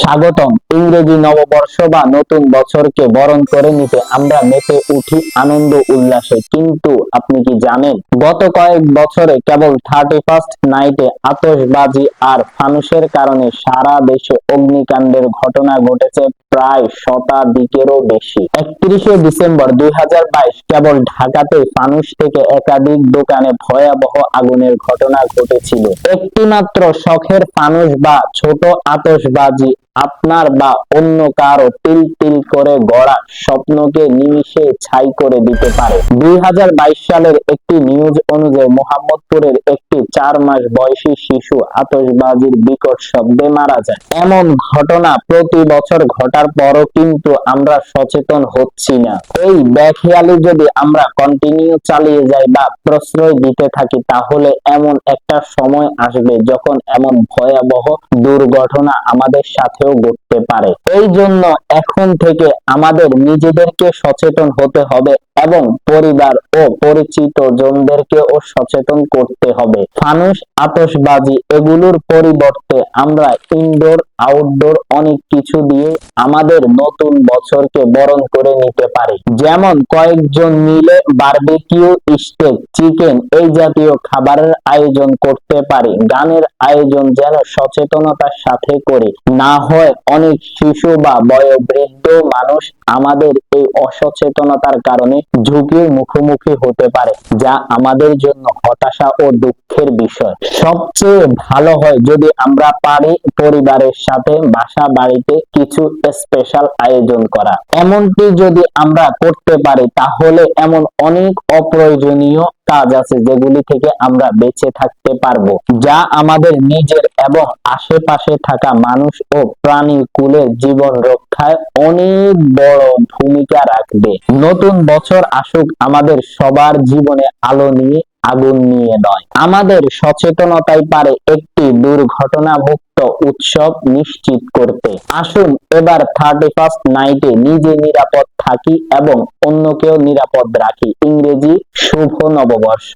স্বাগতম। ইংরেজি নববর্ষ বা নতুন বছরকে বরণ করে নিতে আমরা মেতে উঠি আনন্দ উল্লাসে, কিন্তু আপনি কি জানেন গত কয়েক বছরে কেবল 31st নাইটে আতশবাজি আর ফানুসের কারণে সারা দেশে অগ্নিকাণ্ডের ঘটনা ঘটেছে প্রায় শতাধিকেরও বেশি। 31শে ডিসেম্বর 2022 কেবল ঢাকাতে ফানুস থেকে একাধিক দোকানে ভয়াবহ আগুনের ঘটনা ঘটেছিল। একটি মাত্র শখের ফানুস বা ছোট আতশবাজি আপনার বা অন্য কারো তিল তিল করে গড়া স্বপ্নকে নিমিষে ছাই করে দিতে পারে। 2022 সালের একটি নিউজ অনুযায়ী মোহাম্মদপুরের একটি 4 মাস বয়সী শিশু আতশবাজির বিকট শব্দে মারা যায়। এমন ঘটনা প্রতি বছর ঘটার পরও কিন্তু আমরা সচেতন হচ্ছি না। এই বেখেয়ালি যদি আমরা কন্টিনিউ চালিয়ে যাই বা প্রশ্রয় দিতে থাকি, তাহলে এমন একটা সময় আসবে যখন এমন ভয়াবহ দুর্ঘটনা আমাদের সাথেও ঘটতে পারে। এই জন্য এখন থেকে আমাদের নিজেদেরকে সচেতন হতে হবে এবং পরিবার ও পরিচিত জনদেরকেও সচেতন করতে হবে। ফানুস, আতশবাজি এগুলোর পরিবর্তে আমরা ইনডোর আউটডোর অনেক কিছু দিয়ে আমাদের নতুন বছরকে বরণ করে নিতে পারি। যেমন কয়েকজন মিলে বারবিকিউ, স্টেক, চিকেন এই জাতীয় খাবারের আয়োজন করতে পারি। গানের আয়োজন যেন সচেতনতার সাথে করি, না হয় অনেক শিশু বা বয়োবৃদ্ধ মানুষ আমাদের এই অসচেতনতার কারণে ঝুঁকির মুখোমুখি হতে পারে, যা আমাদের জন্য হতাশা ও দুঃখের বিষয়। সবচেয়ে ভালো হয় যদি আমরা পারি পরিবারের সাথে বাসা বাড়িতে কিছু স্পেশাল আয়োজন করা। এমনটি যদি আমরা করতে পারি, তাহলে এমন অনেক অপ্রয়োজনীয় কাজ আছে যেগুলি থেকে আমরা বেঁচে থাকতে পারবো, যা আমাদের নিজের এবং আশেপাশে থাকা মানুষ ও প্রাণী কুলের জীবন রক্ষায় অনেক বড় ভূমিকা রাখবে। নতুন বছর আসুক আমাদের সবার জীবনে আলো নিয়ে, আগুন নিয়ে নয়। আমাদের সচেতনতাই পারে একটি দুর্ঘটনা মুক্ত উৎসব নিশ্চিত করতে। আসুন এবার 31st নাইটে নিজে নিরাপদ থাকি এবং অন্যকেও নিরাপদ রাখি। ইংরেজি শুভ নববর্ষ।